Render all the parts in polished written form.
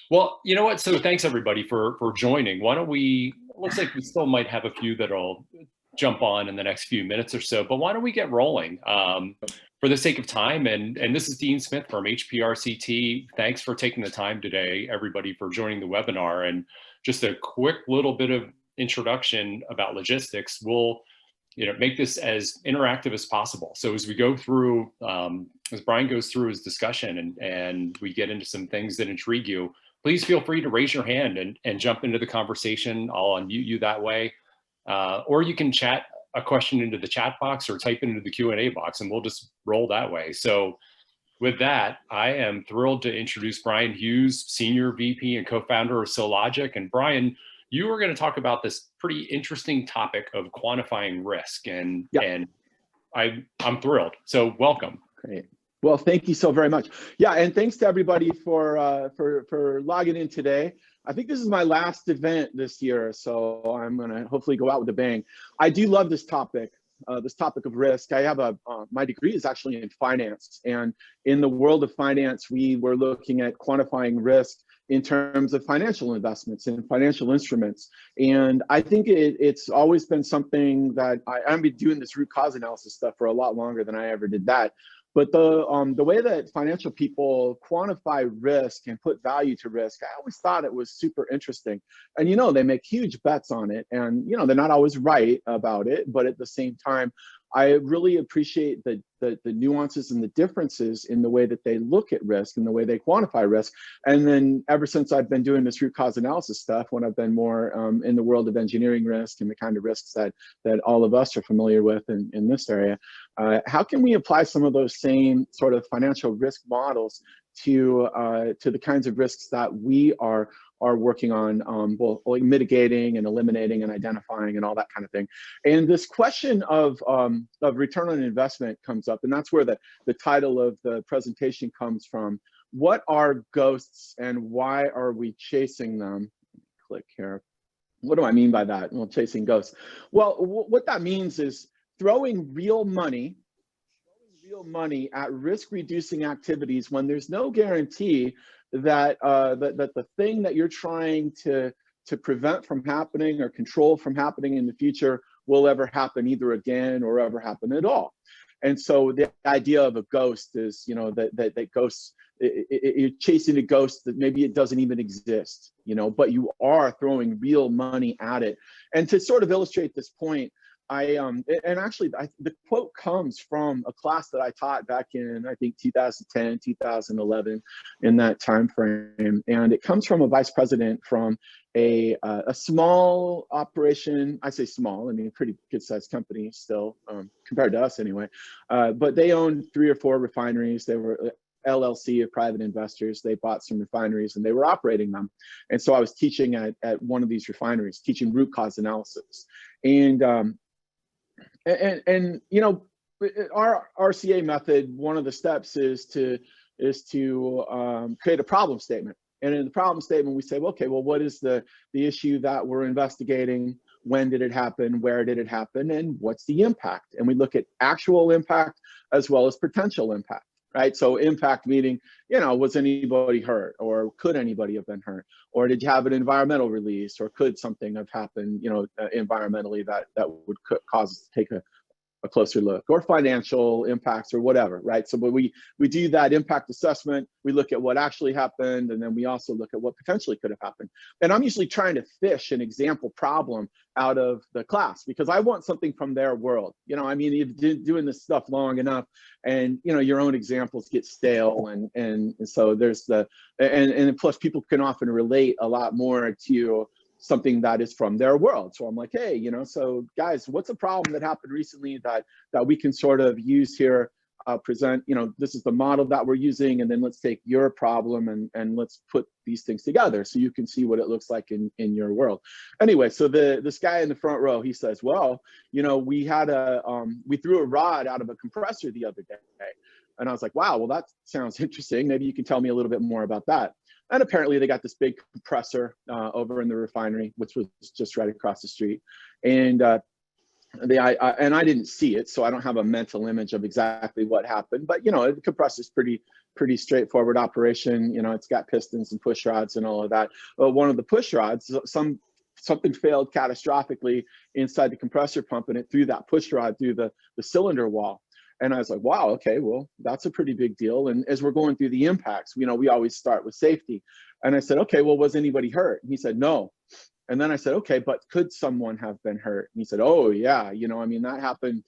Well, you know what? So thanks everybody for joining. Why don't we, looks like we still might have a few that'll jump on in the next few minutes or so, but why don't we get rolling for the sake of time? And this is Dean Smith from HPRCT. Thanks for taking the time today, everybody, for joining the webinar. And just a quick little bit of introduction about logistics. We'll make this as interactive as possible. So as we go through, as Brian goes through his discussion and we get into some things that intrigue you, please feel free to raise your hand and jump into the conversation. I'll unmute you that way. Or you can chat a question into the chat box or type it into the Q&A box and we'll just roll that way. So with that, I am thrilled to introduce Brian Hughes, Senior VP and co-founder of Sologic. And Brian, you are going to talk about this pretty interesting topic of quantifying risk, and I'm thrilled. So welcome. Great. Well, thank you so very much. Yeah, and thanks to everybody for logging in today. I think this is my last event this year, so I'm going to hopefully go out with a bang. I do love this topic of risk. I have my degree is actually in finance, and in the world of finance, we were looking at quantifying risk in terms of financial investments and financial instruments. And I think it's always been something that I've been doing this root cause analysis stuff for a lot longer than I ever did that. But the way that financial people quantify risk and put value to risk, I always thought it was super interesting. And they make huge bets on it, and they're not always right about it, but at the same time, I really appreciate the nuances and the differences in the way that they look at risk and the way they quantify risk. And then ever since I've been doing this root cause analysis stuff, when I've been more in the world of engineering risk and the kind of risks that all of us are familiar with in this area, how can we apply some of those same sort of financial risk models to the kinds of risks that we are working on, both like mitigating and eliminating and identifying and all that kind of thing. And this question of return on investment comes up, and that's where the title of the presentation comes from. What are ghosts and why are we chasing them? Click here. What do I mean by that? Well, chasing ghosts. Well, what that means is throwing real money at risk-reducing activities when there's no guarantee that that the thing that you're trying to prevent from happening or control from happening in the future will ever happen either again or ever happen at all. And so the idea of a ghost is, that ghosts, you're chasing a ghost that maybe it doesn't even exist, but you are throwing real money at it. And to sort of illustrate this point, the quote comes from a class that I taught back in, I think, 2010, 2011, in that time frame. And it comes from a vice president from a small operation. I say small, I mean, pretty good sized company still, compared to us anyway. But they owned 3 or 4 refineries. They were LLC of private investors. They bought some refineries and they were operating them. And so I was teaching at one of these refineries, teaching root cause analysis. And our RCA method, one of the steps is to create a problem statement. And in the problem statement, we say, well, okay, well, what is the issue that we're investigating? When did it happen? Where did it happen? And what's the impact? And we look at actual impact as well as potential impact, right? So impact meaning, was anybody hurt, or could anybody have been hurt? Or did you have an environmental release, or could something have happened, environmentally that would cause us to take a closer look, or financial impacts or whatever, right? So but we do that impact assessment, we look at what actually happened, and then we also look at what potentially could have happened. And I'm usually trying to fish an example problem out of the class because I want something from their world. I mean, you've been doing this stuff long enough, and your own examples get stale, and so there's and plus people can often relate a lot more to something that is from their world. So I'm like, hey, so guys, what's a problem that happened recently that we can sort of use here, present, this is the model that we're using, and then let's take your problem and let's put these things together so you can see what it looks like in your world. Anyway, so this guy in the front row, he says, well, we had we threw a rod out of a compressor the other day. And I was like, wow, well, that sounds interesting. Maybe you can tell me a little bit more about that. And apparently they got this big compressor over in the refinery, which was just right across the street. And and I didn't see it, so I don't have a mental image of exactly what happened. But the compressor's pretty straightforward operation. It's got pistons and push rods and all of that. But one of the push rods, something failed catastrophically inside the compressor pump, and it threw that push rod through the cylinder wall. And I was like, wow, okay, well, that's a pretty big deal. And as we're going through the impacts, we always start with safety. And I said, okay, well, was anybody hurt? And he said, no. And then I said, okay, but could someone have been hurt? And he said, oh yeah, that happened.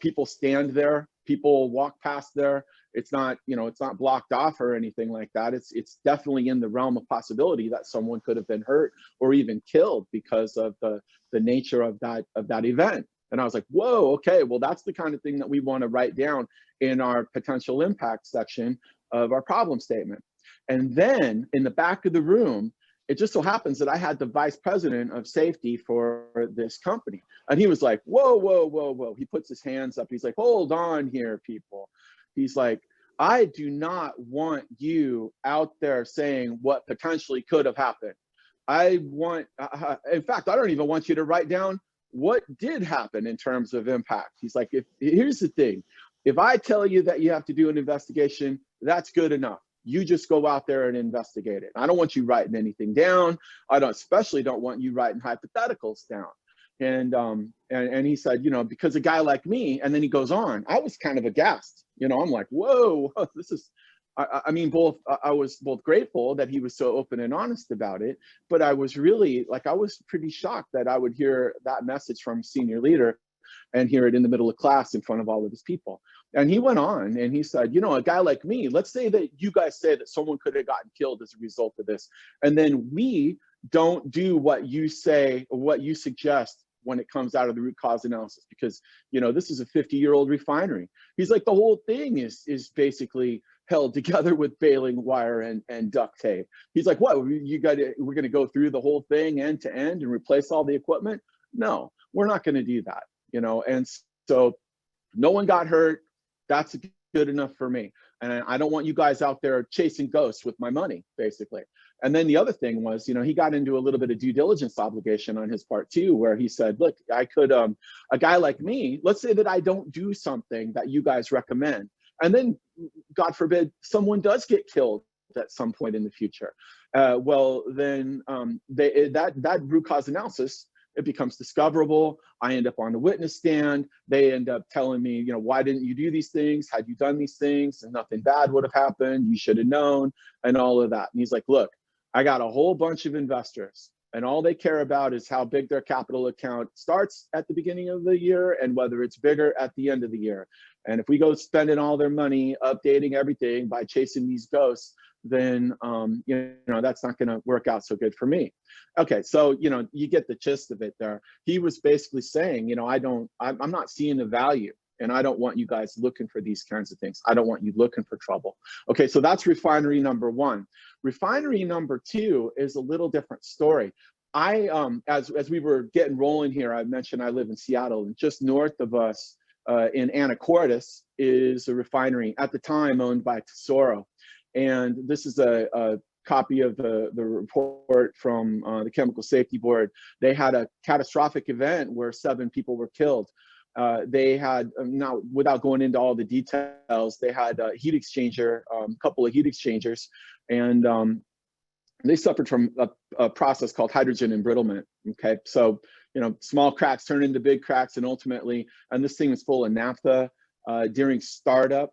People stand there, people walk past there. It's not, it's not blocked off or anything like that. It's definitely in the realm of possibility that someone could have been hurt or even killed because of the nature of that event. And I was like, whoa, okay, well, that's the kind of thing that we want to write down in our potential impact section of our problem statement. And then in the back of the room, it just so happens that I had the vice president of safety for this company. And he was like, whoa, whoa, whoa, whoa. He puts his hands up. He's like, hold on here, people. He's like, I do not want you out there saying what potentially could have happened. In fact, I don't even want you to write down what did happen in terms of impact. He's like, here's the thing. If I tell you that you have to do an investigation, that's good enough. You just go out there and investigate it. I don't want you writing anything down. Especially don't want you writing hypotheticals down. And he said, because a guy like me, and then he goes on, I was kind of aghast. I'm like, whoa, this is, I was both grateful that he was so open and honest about it, but I was really I was pretty shocked that I would hear that message from senior leader and hear it in the middle of class in front of all of his people. And he went on and he said, a guy like me, let's say that you guys say that someone could have gotten killed as a result of this. And then we don't do what you say or what you suggest when it comes out of the root cause analysis, because, this is a 50-year-old refinery. He's like, the whole thing is basically held together with baling wire and duct tape. He's like, what, we're going to go through the whole thing end to end and replace all the equipment? No, we're not going to do that, and so no one got hurt. That's good enough for me. And I don't want you guys out there chasing ghosts with my money, basically. And then the other thing was, he got into a little bit of due diligence obligation on his part too, where he said, look, I could, a guy like me, let's say that I don't do something that you guys recommend. And then, God forbid, someone does get killed at some point in the future. Well, then that root cause analysis, it becomes discoverable. I end up on the witness stand. They end up telling me, why didn't you do these things? Had you done these things and nothing bad would have happened, you should have known, and all of that. And he's like, look, I got a whole bunch of investors and all they care about is how big their capital account starts at the beginning of the year and whether it's bigger at the end of the year. And if we go spending all their money updating everything by chasing these ghosts, then that's not going to work out so good for me. Okay, so you get the gist of it there. He was basically saying, I'm not seeing the value, and I don't want you guys looking for these kinds of things. I don't want you looking for trouble. Okay, so that's refinery number one. Refinery number two is a little different story. As we were getting rolling here, I mentioned I live in Seattle, and just north of us in Anacortes is a refinery at the time owned by Tesoro. And this is a copy of the report from the Chemical Safety Board. They had a catastrophic event where 7 people were killed. They had, now without going into all the details, they had a heat exchanger, a couple of heat exchangers, and they suffered from a process called hydrogen embrittlement. Okay, so small cracks turn into big cracks, and ultimately, and this thing was full of naphtha. During startup,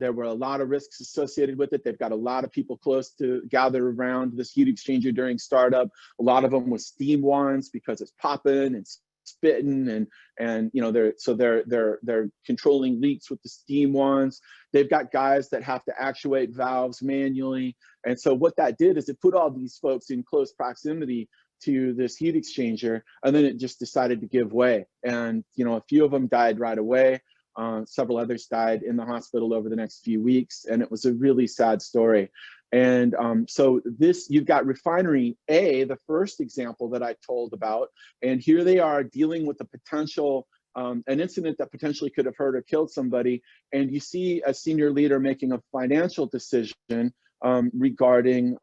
there were a lot of risks associated with it. They've got a lot of people close to gather around this heat exchanger during startup. A lot of them with steam wands because it's popping and spitting, and they're controlling leaks with the steam wands. They've got guys that have to actuate valves manually, and so what that did is it put all these folks in close proximity to this heat exchanger, and then it just decided to give way. And a few of them died right away. Several others died in the hospital over the next few weeks, and it was a really sad story. And so you've got refinery A, the first example that I told about, and here they are dealing with the potential, an incident that potentially could have hurt or killed somebody, and you see a senior leader making a financial decision regarding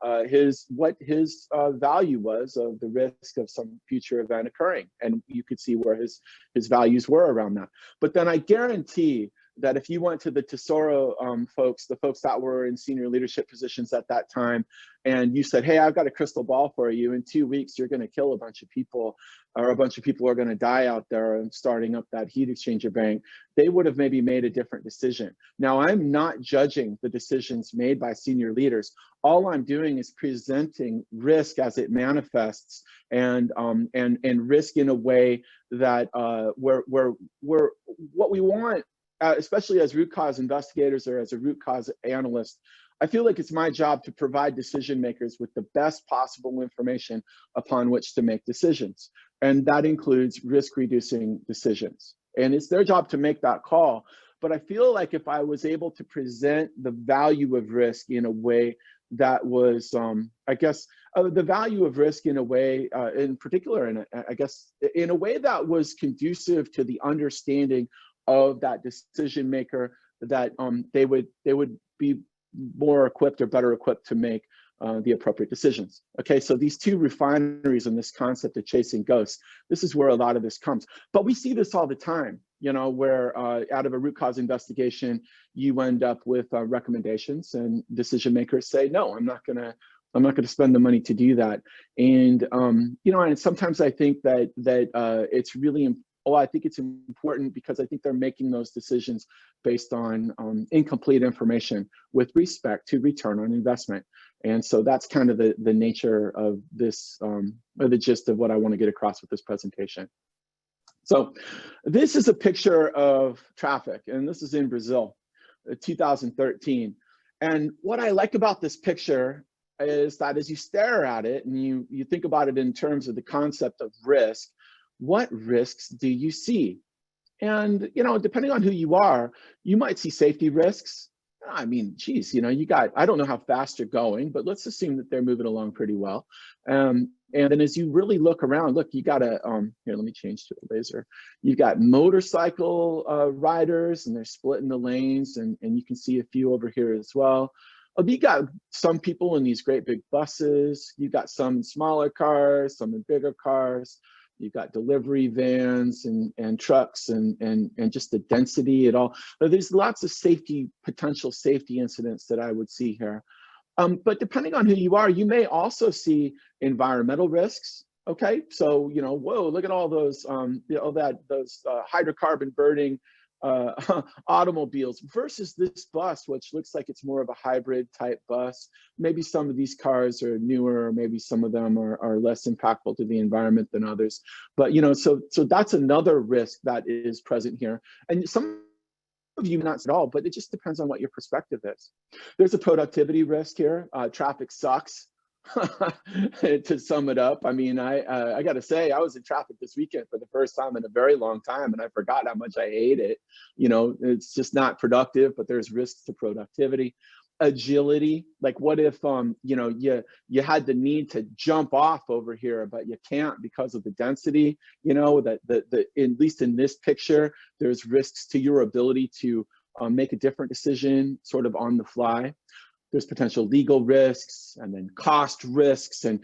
what his value was of the risk of some future event occurring. And you could see where his values were around that. But then I guarantee that if you went to the Tesoro folks, the folks that were in senior leadership positions at that time, and you said, hey, I've got a crystal ball for you, in 2 weeks, you're gonna kill a bunch of people, or a bunch of people are gonna die out there and starting up that heat exchanger bank, they would have maybe made a different decision. Now, I'm not judging the decisions made by senior leaders. All I'm doing is presenting risk as it manifests, and risk in a way that where what we want, especially as root cause investigators or as a root cause analyst, I feel like it's my job to provide decision makers with the best possible information upon which to make decisions. And that includes risk reducing decisions. And it's their job to make that call. But I feel like if I was able to present the value of risk in a way that was, I guess, the value of risk in a way, in particular, I guess, in a way that was conducive to the understanding of that decision maker, that they would be more equipped or better equipped to make the appropriate decisions. Okay, so these two refineries and this concept of chasing ghosts, this is where a lot of this comes. But we see this all the time, you know, where out of a root cause investigation, you end up with recommendations, and decision makers say, no, I'm not gonna spend the money to do that. And you know, and sometimes I think that it's really I think it's important because I think they're making those decisions based on incomplete information with respect to return on investment. And so that's kind of the nature of this, or the gist of what I want to get across with this presentation. So this is a picture of traffic, and this is in Brazil, 2013. And what I like about this picture is that as you stare at it and you think about it in terms of the concept of risk, what risks do you see? And, you know, depending on who you are, you might see safety risks. I mean, geez, you know, I don't know how fast you're going, but let's assume that they're moving along pretty well. And then as you really look around, look, you got a, here, let me change to a laser. You've got motorcycle riders, and they're splitting the lanes, and you can see a few over here as well. You got some people in these great big buses. You got some in smaller cars, some in bigger cars. You've got delivery vans and trucks and just the density at all. But there's lots of potential safety incidents that I would see here. But depending on who you are, you may also see environmental risks. Okay, so you know, whoa, look at all those those hydrocarbon burning automobiles versus this bus, which looks like it's more of a hybrid type bus. Maybe some of these cars are newer, or maybe some of them are less impactful to the environment than others. But you know, so that's another risk that is present here. And some of you not at all, but it just depends on what your perspective is. There's a productivity risk here. Traffic sucks. To sum it up, I mean, I got to say, I was in traffic this weekend for the first time in a very long time, and I forgot how much I hate it. You know, it's just not productive, but there's risks to productivity. Agility, like what if you know, you had the need to jump off over here, but you can't because of the density. You know, that at least in this picture, there's risks to your ability to make a different decision sort of on the fly. There's potential legal risks, and then cost risks, and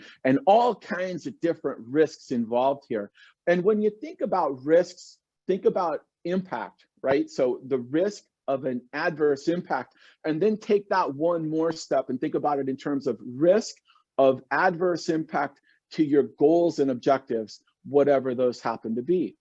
all kinds of different risks involved here. And when you think about risks, think about impact, right? So the risk of an adverse impact, and then take that one more step and think about it in terms of risk of adverse impact to your goals and objectives, whatever those happen to be.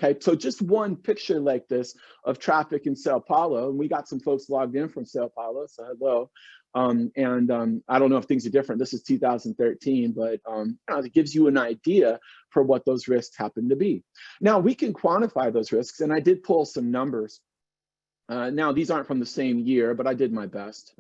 Okay, so just one picture like this of traffic in Sao Paulo, and we got some folks logged in from Sao Paulo, so hello. I don't know if things are different. This is 2013, but you know, it gives you an idea for what those risks happen to be. Now, we can quantify those risks, and I did pull some numbers. Now, these aren't from the same year, but I did my best.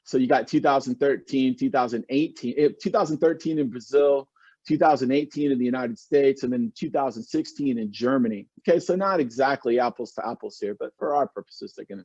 So you got 2013, 2018, 2013 in Brazil, 2018 in the United States, and then 2016 in Germany. Okay, so not exactly apples to apples here, but for our purposes, they're going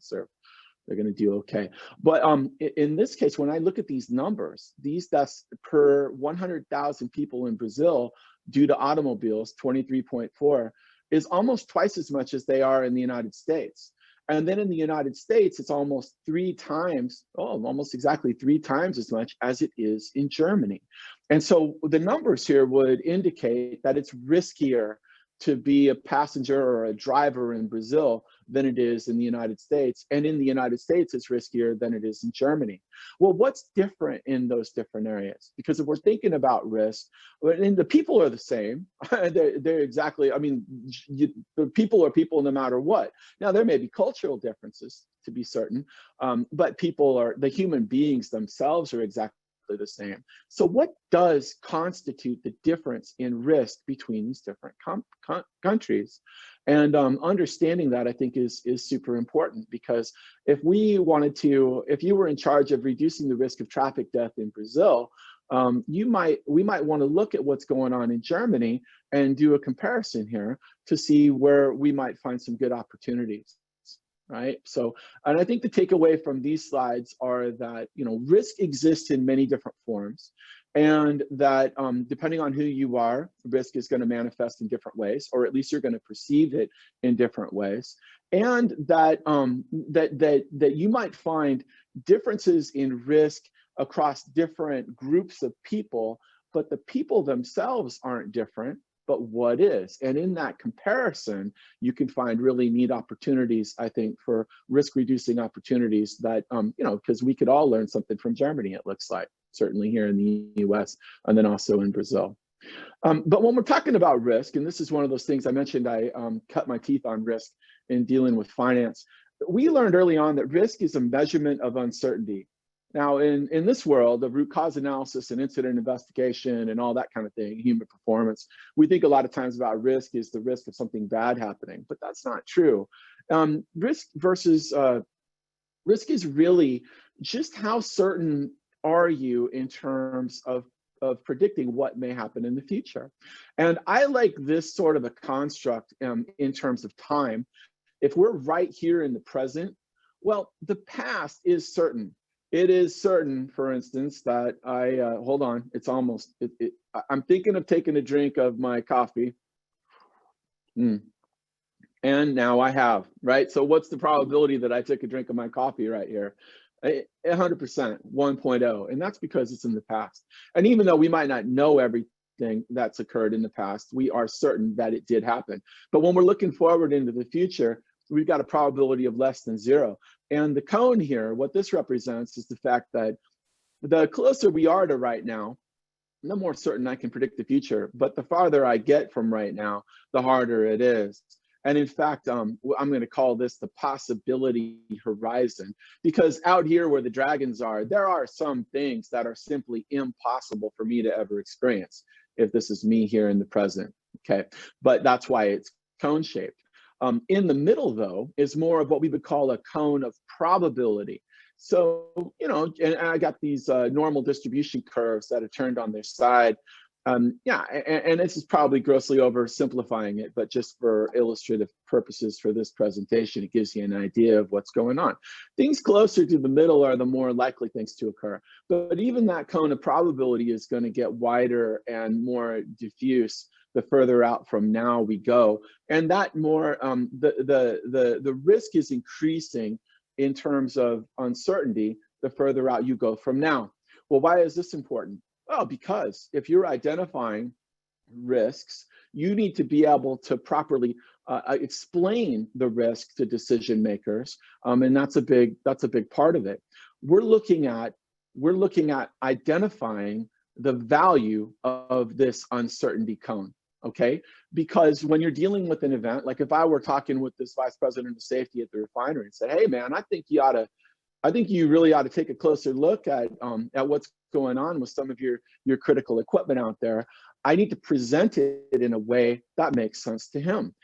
to do okay. But in this case, when I look at these numbers, these deaths per 100,000 people in Brazil due to automobiles, 23.4, is almost twice as much as they are in the United States. And then in the United States, it's almost 3 times, almost exactly 3 times as much as it is in Germany. And so the numbers here would indicate that it's riskier to be a passenger or a driver in Brazil than it is in the United States. And in the United States, it's riskier than it is in Germany. Well, what's different in those different areas? Because if we're thinking about risk, and the people are the same, they're exactly, I mean, the people are people no matter what. Now, there may be cultural differences, to be certain, but the human beings themselves are exactly the same. So what does constitute the difference in risk between these different countries? And understanding that, I think, is super important, because if you were in charge of reducing the risk of traffic death in Brazil, we might want to look at what's going on in Germany and do a comparison here to see where we might find some good opportunities. Right. So, and I think the takeaway from these slides are that, risk exists in many different forms, and that depending on who you are, risk is going to manifest in different ways, or at least you're going to perceive it in different ways, and that that you might find differences in risk across different groups of people, but the people themselves aren't different. But what is? And in that comparison, you can find really neat opportunities, I think, for risk reducing opportunities that, because we could all learn something from Germany, it looks like, certainly here in the US, and then also in Brazil. But when we're talking about risk, and this is one of those things I mentioned, I cut my teeth on risk in dealing with finance. We learned early on that risk is a measurement of uncertainty. Now, in this world of root cause analysis and incident investigation and all that kind of thing, human performance, we think a lot of times about risk is the risk of something bad happening, but that's not true. Risk is really just how certain are you in terms of predicting what may happen in the future. And I like this sort of a construct in terms of time. If we're right here in the present, well, the past is certain. It is certain, for instance, that hold on, it's almost, I'm thinking of taking a drink of my coffee. And now I have, right? So what's the probability that I took a drink of my coffee right here? 100%, 1.0, and that's because it's in the past. And even though we might not know everything that's occurred in the past, we are certain that it did happen. But when we're looking forward into the future, we've got a probability of less than 0. And the cone here, what this represents is the fact that the closer we are to right now, the more certain I can predict the future. But the farther I get from right now, the harder it is. And in fact, I'm going to call this the possibility horizon, because out here where the dragons are, there are some things that are simply impossible for me to ever experience if this is me here in the present. Okay, but that's why it's cone shaped. In the middle, though, is more of what we would call a cone of probability. So, and I got these normal distribution curves that are turned on their side. And this is probably grossly oversimplifying it, but just for illustrative purposes for this presentation, it gives you an idea of what's going on. Things closer to the middle are the more likely things to occur. But even that cone of probability is going to get wider and more diffuse the further out from now we go, and that more the risk is increasing in terms of uncertainty the further out you go from now. Well, why is this important? Well, because if you're identifying risks, you need to be able to properly explain the risk to decision makers, and that's a big part of it. We're looking at identifying the value of this uncertainty cone. Okay, because when you're dealing with an event, like if I were talking with this vice president of safety at the refinery and said, "Hey, man, I think you really ought to take a closer look at what's going on with some of your critical equipment out there," I need to present it in a way that makes sense to him,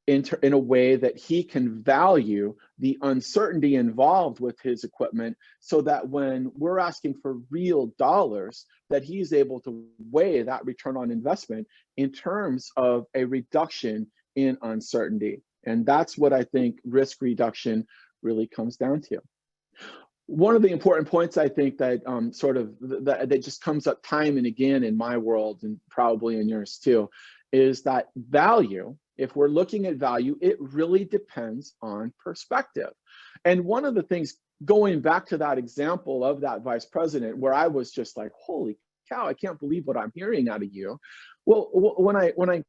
in a way that he can value the uncertainty involved with his equipment, so that when we're asking for real dollars, that he's able to weigh that return on investment in terms of a reduction in uncertainty. And that's what I think risk reduction really comes down to. One of the important points, I think, that that just comes up time and again in my world, and probably in yours too, is that value if we're looking at value, it really depends on perspective. And one of the things, going back to that example of that vice president, where I was just like, holy cow, I can't believe what I'm hearing out of you. Well, when I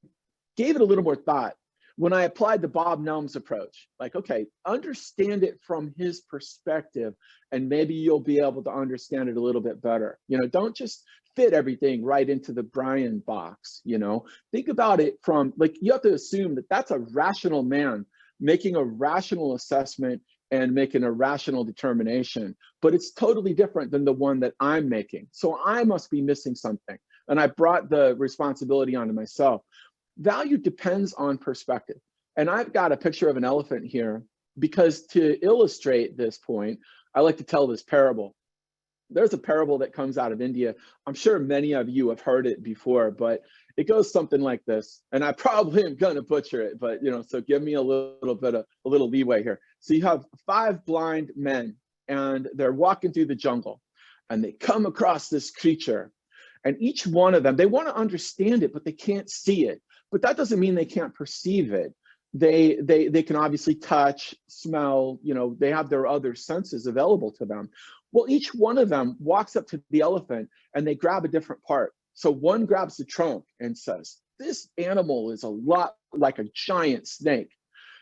gave it a little more thought, when I applied the Bob Nelms approach, like, okay, understand it from his perspective, and maybe you'll be able to understand it a little bit better. You know, don't just fit everything right into the Brian box, you know, think about it from, like, you have to assume that that's a rational man making a rational assessment and making a rational determination, but it's totally different than the one that I'm making. So I must be missing something. And I brought the responsibility onto myself. Value depends on perspective. And I've got a picture of an elephant here because to illustrate this point, I like to tell this parable. There's a parable that comes out of India. I'm sure many of you have heard it before, but it goes something like this. And I probably am gonna butcher it, but you know, so give me a little leeway here. So you have 5 blind men and they're walking through the jungle and they come across this creature, and each one of them, they want to understand it, but they can't see it. But that doesn't mean they can't perceive it. They can obviously touch, smell, you know, they have their other senses available to them. Well, each one of them walks up to the elephant and they grab a different part. So one grabs the trunk and says, this animal is a lot like a giant snake.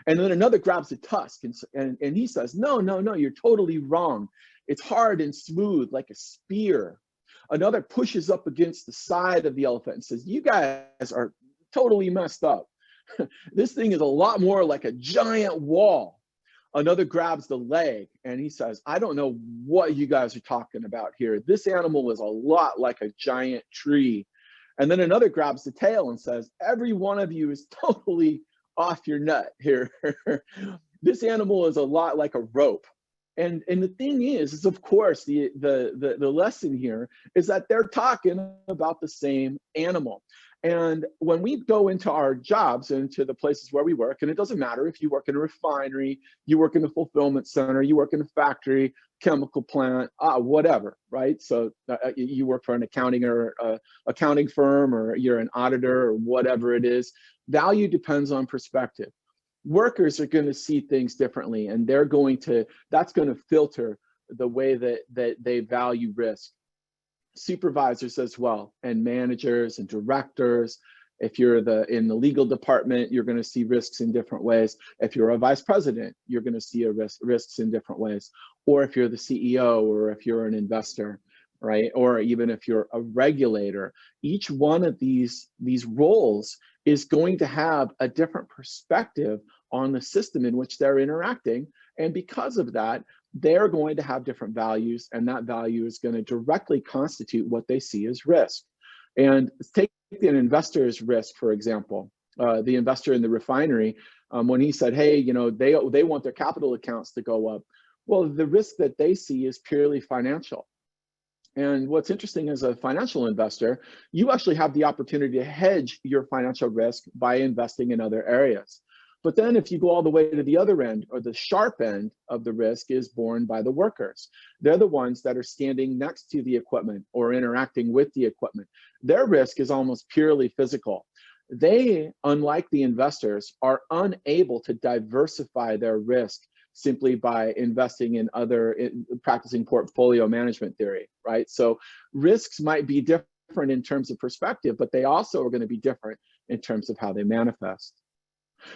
And then another grabs the tusk and he says, no, you're totally wrong. It's hard and smooth like a spear. Another pushes up against the side of the elephant and says, you guys are totally messed up. This thing is a lot more like a giant wall. Another grabs the leg and he says, I don't know what you guys are talking about here. This animal is a lot like a giant tree. And then another grabs the tail and says, every one of you is totally off your nut here. This animal is a lot like a rope. And the thing is of course, the lesson here is that they're talking about the same animal. And when we go into our jobs, into the places where we work, and it doesn't matter if you work in a refinery, you work in a fulfillment center, you work in a factory, chemical plant, whatever, right? So you work for an accounting or accounting firm, or you're an auditor or whatever it is. Value depends on perspective. Workers are going to see things differently, and that's going to filter the way that they value risk. Supervisors as well, and managers and directors. If you're in the legal department, you're going to see risks in different ways. If you're a vice president, you're going to see risks in different ways. Or if you're the CEO, or if you're an investor, right? Or even if you're a regulator, each one of these roles is going to have a different perspective on the system in which they're interacting. And because of that, they're going to have different values, and that value is going to directly constitute what they see as risk. And take an investor's risk, for example. The investor in the refinery, when he said, hey, you know, they want their capital accounts to go up. Well, the risk that they see is purely financial. And what's interesting, as a financial investor, you actually have the opportunity to hedge your financial risk by investing in other areas. But then if you go all the way to the other end, or the sharp end of the risk, is borne by the workers. They're the ones that are standing next to the equipment or interacting with the equipment. Their risk is almost purely physical. They, unlike the investors, are unable to diversify their risk simply by investing in practicing portfolio management theory, right? So risks might be different in terms of perspective, but they also are going to be different in terms of how they manifest.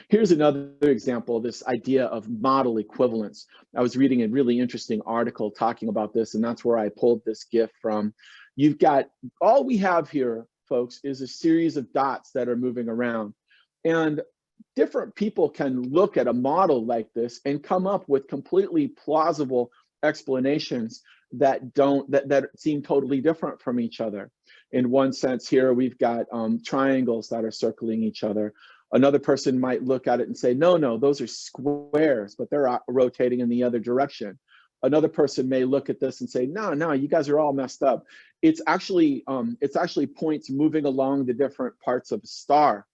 Here's another example of this idea of model equivalence. I was reading a really interesting article talking about this, and that's where I pulled this GIF from. You've got, all we have here, folks, is a series of dots that are moving around. And different people can look at a model like this and come up with completely plausible explanations that seem totally different from each other. In one sense here, we've got triangles that are circling each other. Another person might look at it and say, no, those are squares, but they're rotating in the other direction. Another person may look at this and say, no, you guys are all messed up. It's actually points moving along the different parts of a star.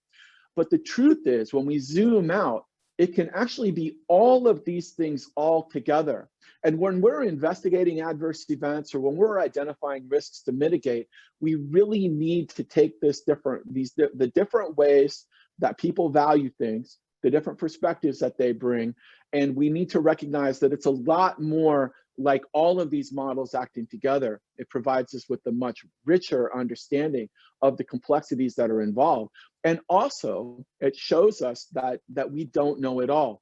But the truth is, when we zoom out, it can actually be all of these things all together. And when we're investigating adverse events, or when we're identifying risks to mitigate, we really need to take the different ways that people value things, the different perspectives that they bring, and we need to recognize that it's a lot more like all of these models acting together. It provides us with a much richer understanding of the complexities that are involved. And also, it shows us that we don't know it all.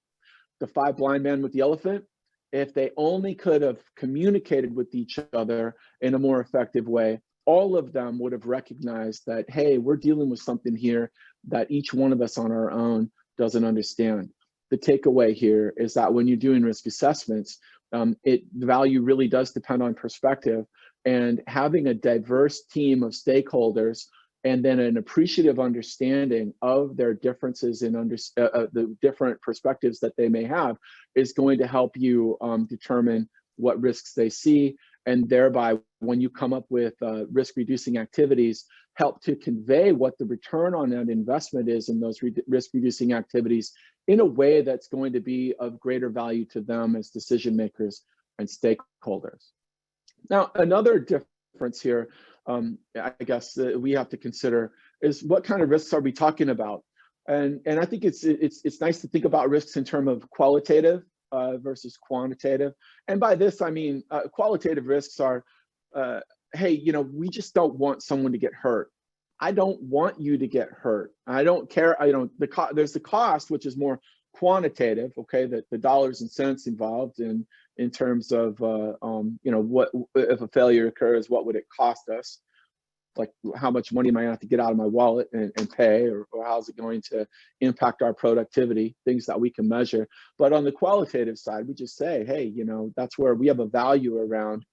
The 5 blind men with the elephant, if they only could have communicated with each other in a more effective way, all of them would have recognized that, hey, we're dealing with something here that each one of us on our own doesn't understand. The takeaway here is that when you're doing risk assessments, the value really does depend on perspective, and having a diverse team of stakeholders and then an appreciative understanding of their differences in the different perspectives that they may have is going to help you determine what risks they see, and thereby, when you come up with risk reducing activities, help to convey what the return on that investment is in those risk reducing activities in a way that's going to be of greater value to them as decision makers and stakeholders. Now, another difference here, I guess we have to consider is what kind of risks are we talking about? And I think it's nice to think about risks in terms of qualitative versus quantitative. And by this, I mean, qualitative risks are, hey, we just don't want someone to get hurt. I don't want you to get hurt. I don't care. There's the cost, which is more quantitative, okay, the dollars and cents involved in terms of, what if a failure occurs, what would it cost us? Like, how much money am I going to have to get out of my wallet and pay, or how's it going to impact our productivity, things that we can measure. But on the qualitative side, we just say, hey, that's where we have a value around.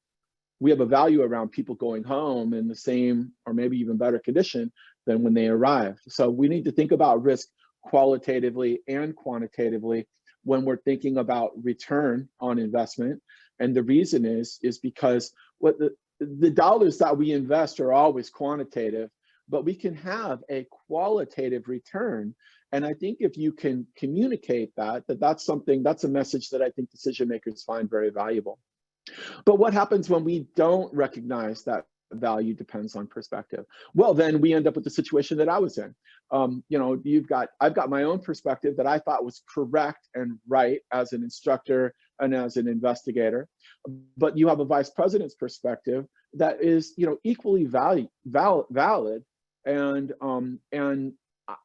We have a value around people going home in the same or maybe even better condition than when they arrived. So we need to think about risk qualitatively and quantitatively when we're thinking about return on investment. And the reason is because what the dollars that we invest are always quantitative, but we can have a qualitative return. And I think if you can communicate that's a message that I think decision makers find very valuable. But what happens when we don't recognize that value depends on perspective? Well, then we end up with the situation that I was in. I've got my own perspective that I thought was correct and right as an instructor and as an investigator, but you have a vice president's perspective that is, equally valid. And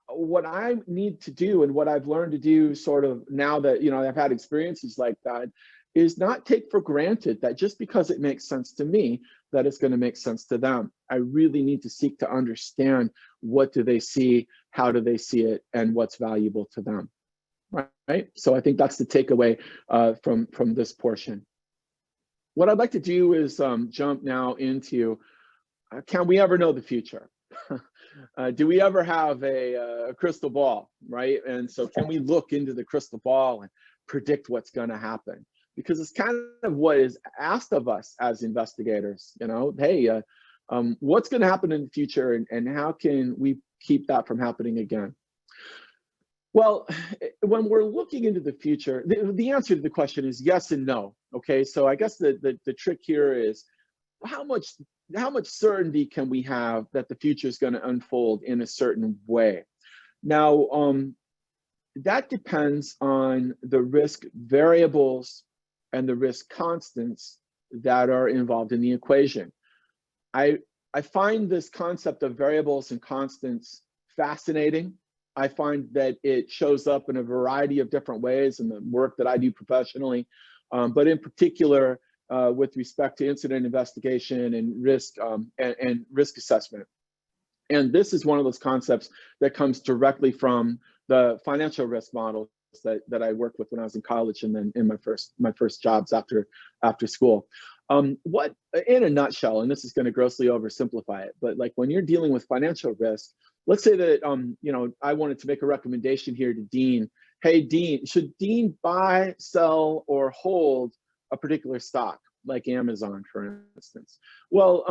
what I need to do, and what I've learned to do, sort of now that I've had experiences like that, is not take for granted that just because it makes sense to me, that it's going to make sense to them. I really need to seek to understand, what do they see, how do they see it, and what's valuable to them, right? So I think that's the takeaway from this portion. What I'd like to do is jump now into, can we ever know the future? Do we ever have a crystal ball, right? And so can we look into the crystal ball and predict what's going to happen? Because it's kind of what is asked of us as investigators, hey, what's going to happen in the future, and how can we keep that from happening again? Well, when we're looking into the future, the answer to the question is yes and no. Okay, so I guess the trick here is how much certainty can we have that the future is going to unfold in a certain way? Now, that depends on the risk variables and the risk constants that are involved in the equation. I find this concept of variables and constants fascinating. I find that it shows up in a variety of different ways in the work that I do professionally, but in particular with respect to incident investigation and risk assessment. And this is one of those concepts that comes directly from the financial risk models that I worked with when I was in college, and then in my first jobs after school. What, in a nutshell, and this is going to grossly oversimplify it, but like when you're dealing with financial risk, let's say that I wanted to make a recommendation here to Dean. Hey, Dean, should Dean buy, sell, or hold a particular stock, like Amazon, for instance? Well,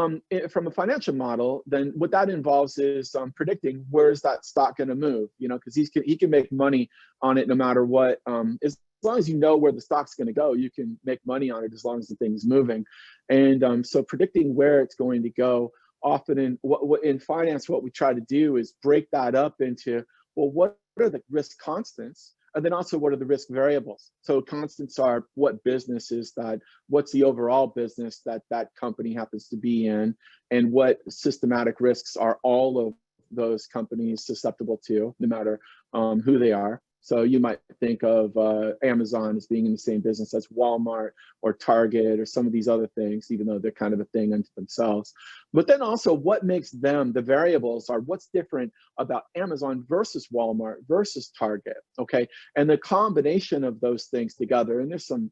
from a financial model, then what that involves is predicting where is that stock going to move, because he can make money on it no matter what. As long as you know where the stock's going to go, you can make money on it as long as the thing's moving. And so predicting where it's going to go, often in finance, what we try to do is break that up into well, what are the risk constants? And then also, what are the risk variables? So constants are what business is that, what's the overall business that that company happens to be in, and what systematic risks are all of those companies susceptible to, no matter who they are. So you might think of Amazon as being in the same business as Walmart or Target or some of these other things, even though they're kind of a thing unto themselves. But then also, what makes them, the variables are what's different about Amazon versus Walmart versus Target, okay? And the combination of those things together, and there's some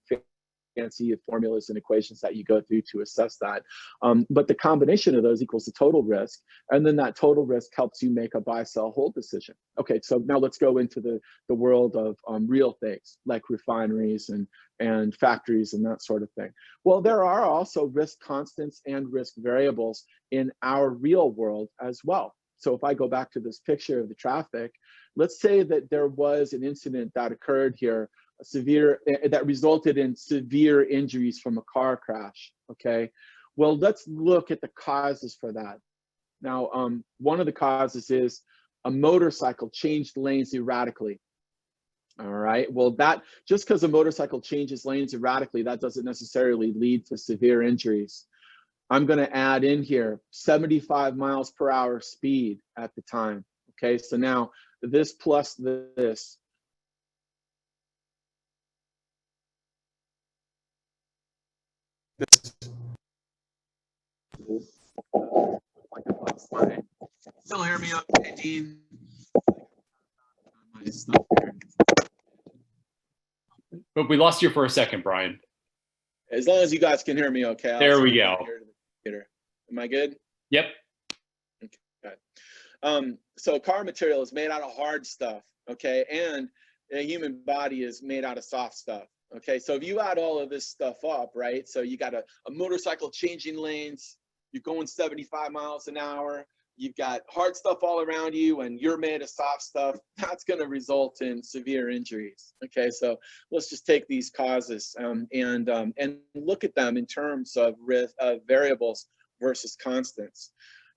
fancy formulas and equations that you go through to assess that. But the combination of those equals the total risk. And then that total risk helps you make a buy, sell, hold decision. Okay, so now let's go into the world of real things like refineries and factories and that sort of thing. Well, there are also risk constants and risk variables in our real world as well. So if I go back to this picture of the traffic, let's say that there was an incident that occurred here, that resulted in severe injuries from a car crash, okay? Well, let's look at the causes for that. Now, one of the causes is a motorcycle changed lanes erratically. All right, well, that just because a motorcycle changes lanes erratically, that doesn't necessarily lead to severe injuries. I'm gonna add in here 75 miles per hour speed at the time, okay? So now this plus this, still hear me okay, Dean? But we lost you for a second, Brian. As long as you guys can hear me okay. There we go. Am I good? Yep. Okay. So car material is made out of hard stuff, okay? And the human body is made out of soft stuff. Okay, so if you add all of this stuff up, right? So you got a motorcycle changing lanes, you're going 75 miles an hour, you've got hard stuff all around you, and you're made of soft stuff, that's gonna result in severe injuries. Okay, so let's just take these causes and look at them in terms of risk, variables versus constants.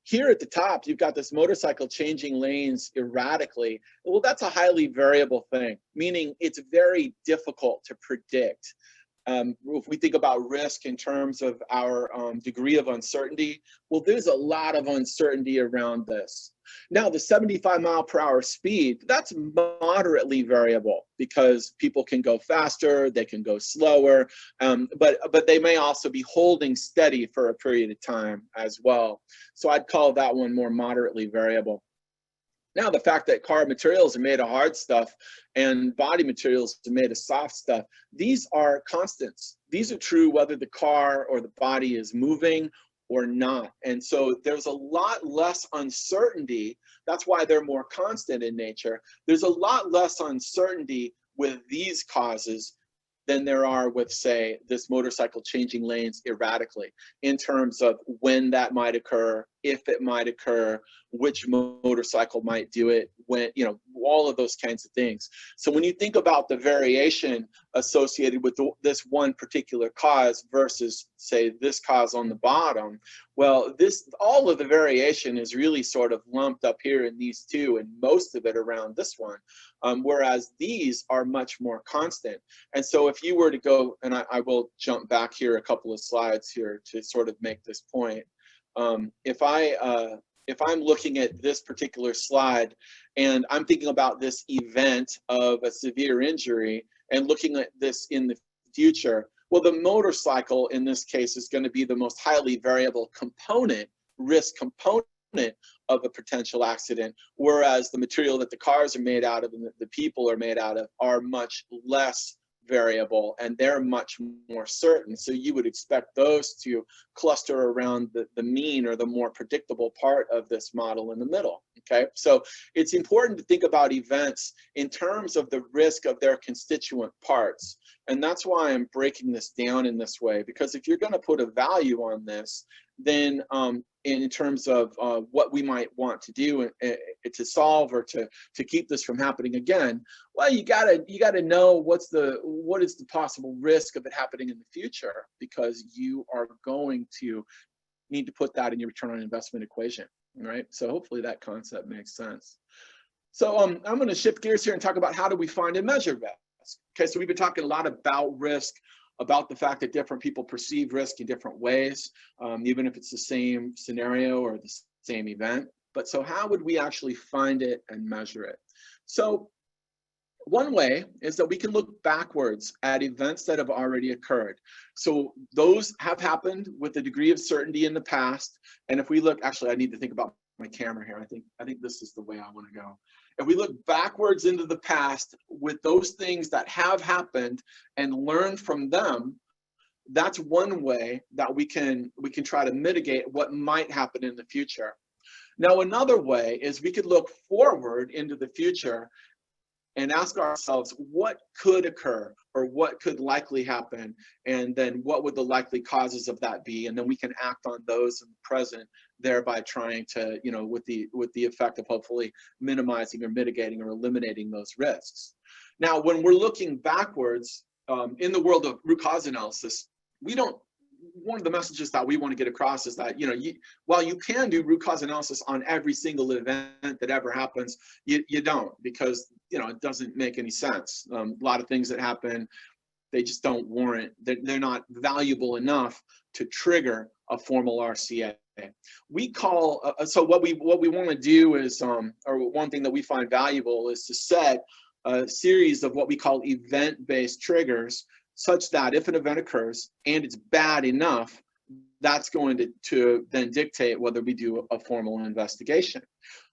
Here at the top, you've got this motorcycle changing lanes erratically. Well, that's a highly variable thing, meaning it's very difficult to predict. If we think about risk in terms of our degree of uncertainty, well, there's a lot of uncertainty around this. Now, the 75 mile per hour speed, that's moderately variable because people can go faster, they can go slower, but they may also be holding steady for a period of time as well. So I'd call that one more moderately variable. Now, the fact that car materials are made of hard stuff and body materials are made of soft stuff, these are constants. These are true whether the car or the body is moving or not. And so there's a lot less uncertainty. That's why they're more constant in nature. There's a lot less uncertainty with these causes than there are with, say, this motorcycle changing lanes erratically in terms of when that might occur, if it might occur, which motorcycle might do it, when, you know, all of those kinds of things. So when you think about the variation associated with this one particular cause versus, say, this cause on the bottom, well, all of the variation is really sort of lumped up here in these two, and most of it around this one, whereas these are much more constant. And so if you were to go, and I will jump back here a couple of slides here to sort of make this point. If I'm looking at this particular slide and I'm thinking about this event of a severe injury and looking at this in the future, well, the motorcycle in this case is going to be the most highly variable component, risk component of a potential accident, whereas the material that the cars are made out of and the people are made out of are much less variable and they're much more certain. So you would expect those to cluster around the mean or the more predictable part of this model in the middle. Okay, so it's important to think about events in terms of the risk of their constituent parts. And that's why I'm breaking this down in this way, because if you're going to put a value on this, then in terms of what we might want to do to solve or to keep this from happening again, well, you gotta know what is the possible risk of it happening in the future, because you are going to need to put that in your return on investment equation, right? So hopefully that concept makes sense. So I'm going to shift gears here and talk about how do we find and measure risk. Okay, so we've been talking a lot about risk, about the fact that different people perceive risk in different ways, even if it's the same scenario or the same event. But so how would we actually find it and measure it? So one way is that we can look backwards at events that have already occurred. So those have happened with a degree of certainty in the past. And if we look, actually, I need to think about my camera here. I think this is the way I want to go. If we look backwards into the past with those things that have happened and learn from them, that's one way that we can try to mitigate what might happen in the future. Now, another way is we could look forward into the future and ask ourselves what could occur or what could likely happen, and then what would the likely causes of that be, and then we can act on those in the present, thereby trying to, you know, with the effect of hopefully minimizing or mitigating or eliminating those risks. Now, when we're looking backwards in the world of root cause analysis, one of the messages that we want to get across is that, you know, while you can do root cause analysis on every single event that ever happens, you don't, because, you know, it doesn't make any sense. A lot of things that happen, they just don't warrant, they're not valuable enough to trigger a formal RCA. We call, so what we want to do is, or one thing that we find valuable is to set a series of what we call event-based triggers, such that if an event occurs and it's bad enough, that's going to then dictate whether we do a formal investigation.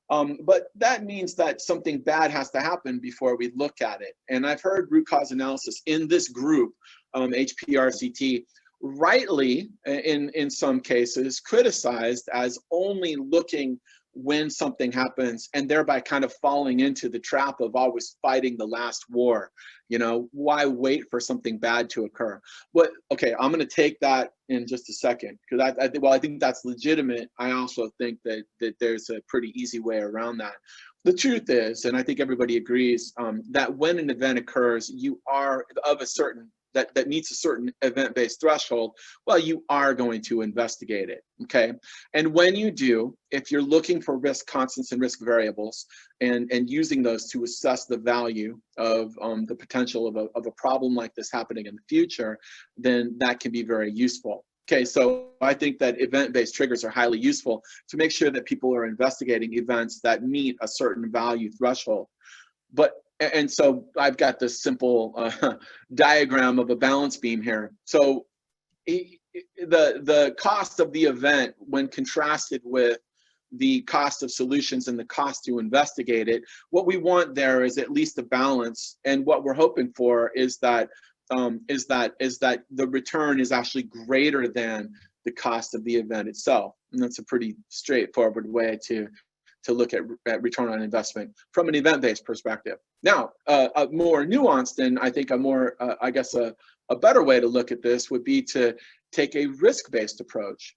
But that means that something bad has to happen before we look at it. And I've heard root cause analysis in this group, HPRCT, rightly, in some cases, criticized as only looking when something happens, and thereby kind of falling into the trap of always fighting the last war. You know, why wait for something bad to occur? But okay, I'm going to take that in just a second, because I think that's legitimate. I also think that there's a pretty easy way around that. The truth is, and I think everybody agrees, that when an event occurs, you are of a certain that meets a certain event-based threshold, well, you are going to investigate it, okay? And when you do, if you're looking for risk constants and risk variables and using those to assess the value of the potential of a problem like this happening in the future, then that can be very useful. Okay, so I think that event-based triggers are highly useful to make sure that people are investigating events that meet a certain value threshold. And so I've got this simple diagram of a balance beam here. So the cost of the event, when contrasted with the cost of solutions and the cost to investigate it, what we want there is at least a balance. And what we're hoping for is that the return is actually greater than the cost of the event itself. And that's a pretty straightforward way to look at return on investment from an event-based perspective. Now, a more nuanced and I think a more, I guess, a better way to look at this would be to take a risk-based approach.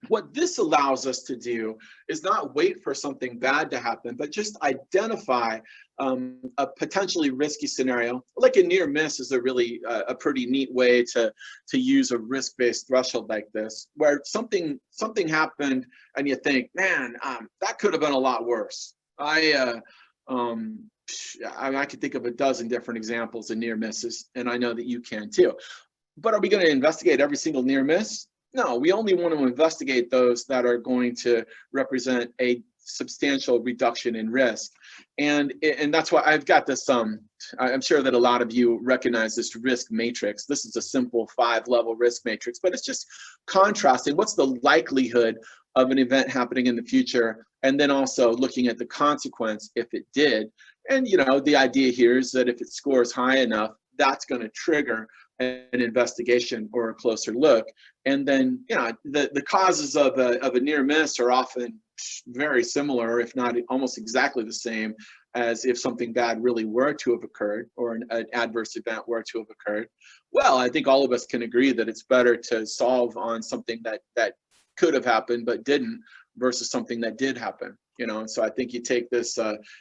What this allows us to do is not wait for something bad to happen, but just identify a potentially risky scenario. Like a near miss is a really a pretty neat way to use a risk-based threshold like this, where something happened and you think, man, that could have been a lot worse. I could think of a dozen different examples of near misses, and I know that you can too. But are we going to investigate every single near miss? No, we only want to investigate those that are going to represent a substantial reduction in risk. And that's why I've got this, I'm sure that a lot of you recognize this risk matrix. This is a simple 5-level risk matrix, but it's just contrasting what's the likelihood of an event happening in the future, and then also looking at the consequence if it did. And, you know, the idea here is that if it scores high enough, that's going to trigger an investigation or a closer look. And then, you know, the causes of a near miss are often very similar, if not almost exactly the same as if something bad really were to have occurred or an adverse event were to have occurred. Well, I think all of us can agree that it's better to solve on something that could have happened but didn't versus something that did happen. You know, and so I think you take this,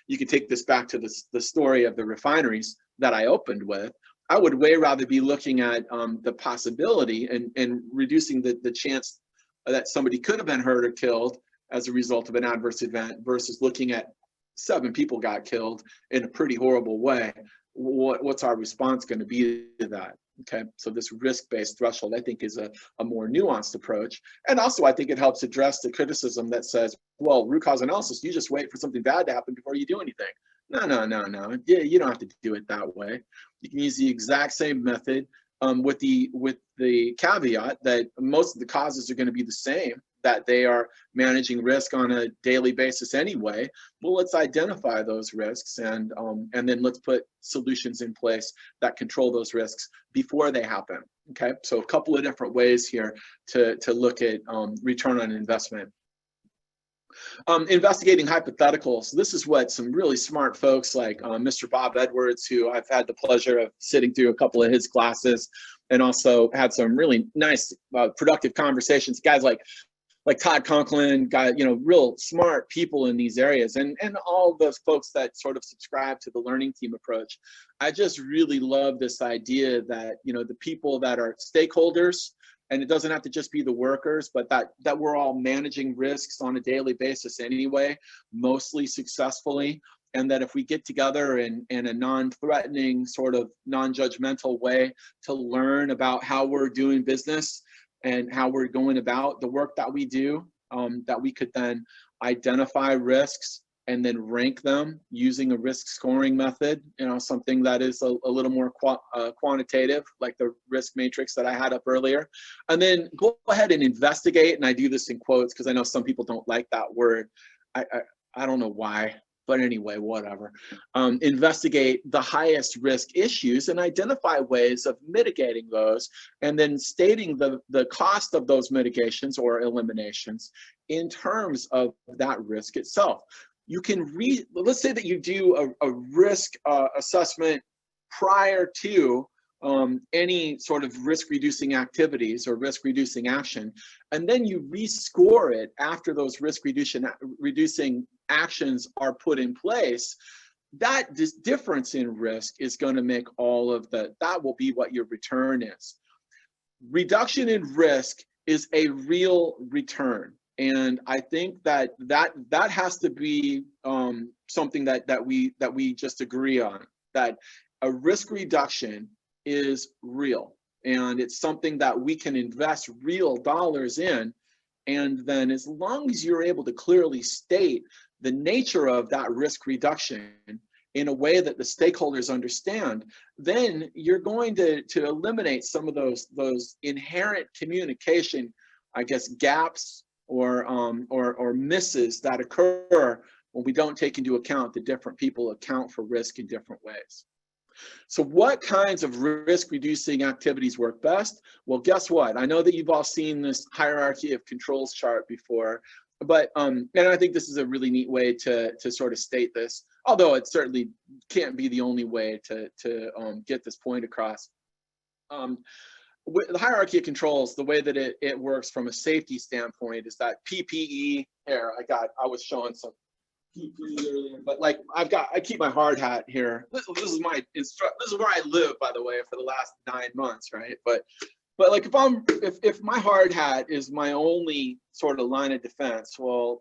you can take this back to the story of the refineries that I opened with. I would way rather be looking at the possibility and reducing the chance that somebody could have been hurt or killed as a result of an adverse event versus looking at 7 people got killed in a pretty horrible way. What's our response going to be to that? Okay, so this risk-based threshold, I think, is a more nuanced approach. And also, I think it helps address the criticism that says, well, root cause analysis, you just wait for something bad to happen before you do anything. No. Yeah, you don't have to do it that way. You can use the exact same method with the caveat that most of the causes are going to be the same, that they are managing risk on a daily basis anyway. Well, let's identify those risks and then let's put solutions in place that control those risks before they happen. Okay, so a couple of different ways here to look at return on investment. Investigating hypotheticals. This is what some really smart folks like Mr. Bob Edwards, who I've had the pleasure of sitting through a couple of his classes and also had some really nice, productive conversations. Guys like Todd Conklin, real smart people in these areas, and all those folks that sort of subscribe to the learning team approach. I just really love this idea that, the people that are stakeholders, and it doesn't have to just be the workers, but that we're all managing risks on a daily basis anyway, mostly successfully. And that if we get together in a non-threatening, sort of non-judgmental way to learn about how we're doing business and how we're going about the work that we do, that we could then identify risks and then rank them using a risk scoring method, something that is a little more quantitative, like the risk matrix that I had up earlier. And then go ahead and investigate, and I do this in quotes because I know some people don't like that word. I don't know why, but anyway, whatever. Investigate the highest risk issues and identify ways of mitigating those, and then stating the cost of those mitigations or eliminations in terms of that risk itself. You can let's say that you do a risk assessment prior to any sort of risk reducing activities or risk reducing action, and then you rescore it after those risk reducing actions are put in place. This difference in risk is going to make that will be what your return is. Reduction in risk is a real return. And I think that has to be something that we just agree on, that a risk reduction is real, and it's something that we can invest real dollars in. And then as long as you're able to clearly state the nature of that risk reduction in a way that the stakeholders understand, then you're going to eliminate some of those inherent communication, I guess, gaps or misses that occur when we don't take into account the different people account for risk in different ways. So what kinds of risk reducing activities work best? Well, guess what? I know that you've all seen this hierarchy of controls chart before, but and I think this is a really neat way to sort of state this, although it certainly can't be the only way to get this point across. With the hierarchy of controls, the way that it works from a safety standpoint is that PPE, here, I was showing some PPE earlier, but like I keep my hard hat here. This is where I live, by the way, for the last 9 months, right? But like if my hard hat is my only sort of line of defense, well,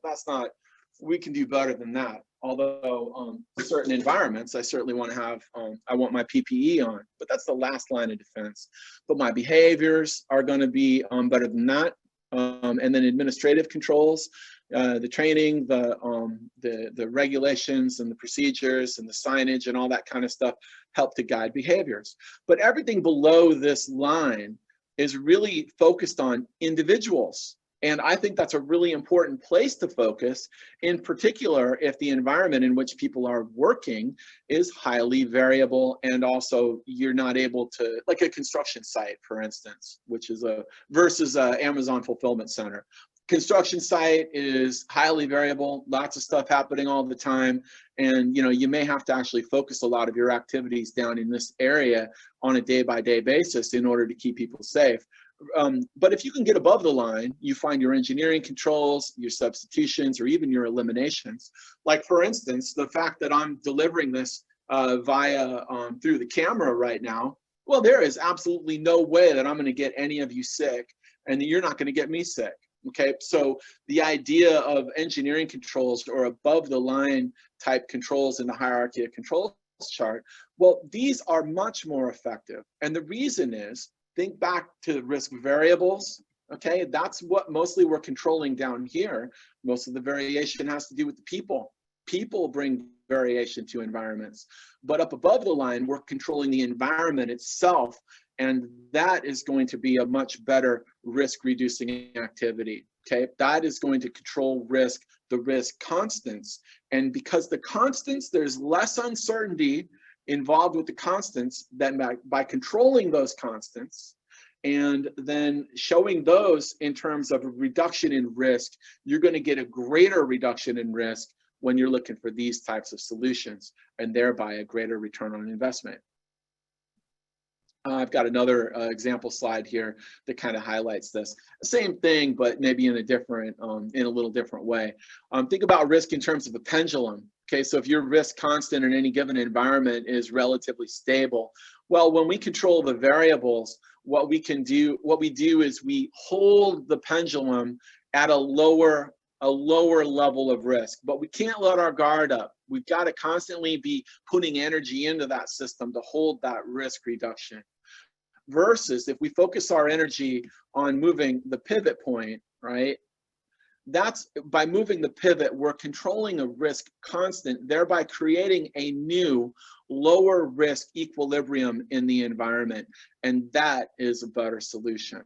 we can do better than that. Although certain environments, I certainly want to have, I want my PPE on, but that's the last line of defense. But my behaviors are going to be better than that. And then administrative controls, the training, the regulations and the procedures and the signage and all that kind of stuff help to guide behaviors. But everything below this line is really focused on individuals. And I think that's a really important place to focus, in particular if the environment in which people are working is highly variable, and also you're not able to, like a construction site, for instance, which is versus a Amazon fulfillment center. Construction site is highly variable, lots of stuff happening all the time, and you may have to actually focus a lot of your activities down in this area on a day-by-day basis in order to keep people safe. But if you can get above the line, you find your engineering controls, your substitutions, or even your eliminations. Like, for instance, the fact that I'm delivering this via through the camera right now, well, there is absolutely no way that I'm going to get any of you sick, and you're not going to get me sick. Okay, so the idea of engineering controls or above the line type controls in the hierarchy of controls chart, well, these are much more effective. And the reason is, think back to risk variables. Okay, that's what mostly we're controlling down here. Most of the variation has to do with the people. People bring variation to environments. But up above the line, we're controlling the environment itself. And that is going to be a much better risk reducing activity. Okay, that is going to control risk, the risk constants. And because the constants, there's less uncertainty involved with the constants than by controlling those constants and then showing those in terms of a reduction in risk, you're going to get a greater reduction in risk when you're looking for these types of solutions, and thereby a greater return on investment. I've got another example slide here that kind of highlights this. Same thing, but maybe in a different, in a little different way. Think about risk in terms of a pendulum. Okay, so if your risk constant in any given environment is relatively stable, well, when we control the variables, what we do is we hold the pendulum at a lower level of risk, but we can't let our guard up. We've got to constantly be putting energy into that system to hold that risk reduction. Versus if we focus our energy on moving the pivot point, right? That's by moving the pivot, we're controlling a risk constant, thereby creating a new lower risk equilibrium in the environment. And that is a better solution.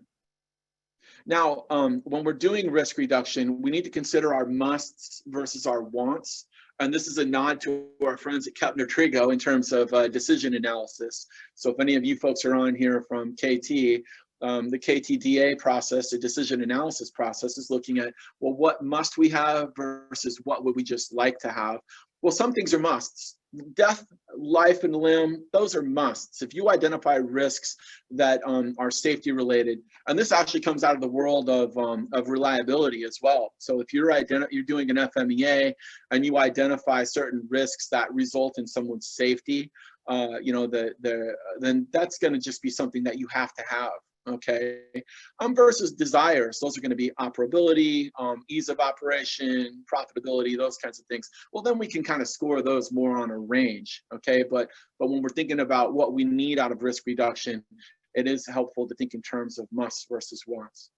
Now, when we're doing risk reduction, we need to consider our musts versus our wants. And this is a nod to our friends at Kepner Trigo in terms of decision analysis. So if any of you folks are on here from KT, the KTDA process, the decision analysis process, is looking at, well, what must we have versus what would we just like to have? Well, some things are musts. Death, life, and limb, those are musts. If you identify risks that are safety related, and this actually comes out of the world of reliability as well. So if you're doing an FMEA and you identify certain risks that result in someone's safety, then that's going to just be something that you have to have. Okay, versus desires, those are going to be operability, ease of operation, profitability, those kinds of things. Well, then we can kind of score those more on a range. Okay, but when we're thinking about what we need out of risk reduction, it is helpful to think in terms of musts versus wants.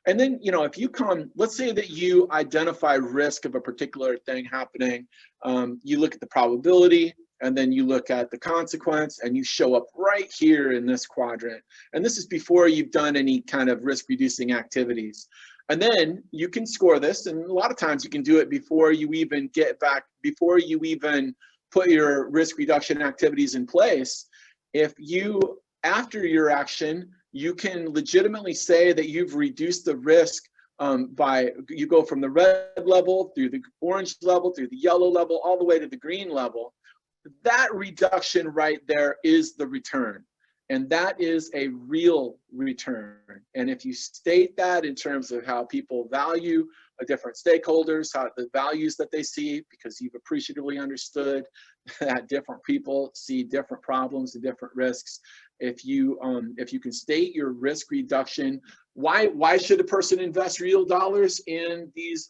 And then, if you let's say that you identify risk of a particular thing happening, you look at the probability, and then you look at the consequence, and you show up right here in this quadrant. And this is before you've done any kind of risk reducing activities. And then you can score this, and a lot of times you can do it before you even before you even put your risk reduction activities in place. After your action, you can legitimately say that you've reduced the risk you go from the red level through the orange level, through the yellow level, all the way to the green level. That reduction right there is the return. And that is a real return. And if you state that in terms of how people value different stakeholders, how the values that they see, because you've appreciatively understood that different people see different problems and different risks. If you can state your risk reduction, why should a person invest real dollars in these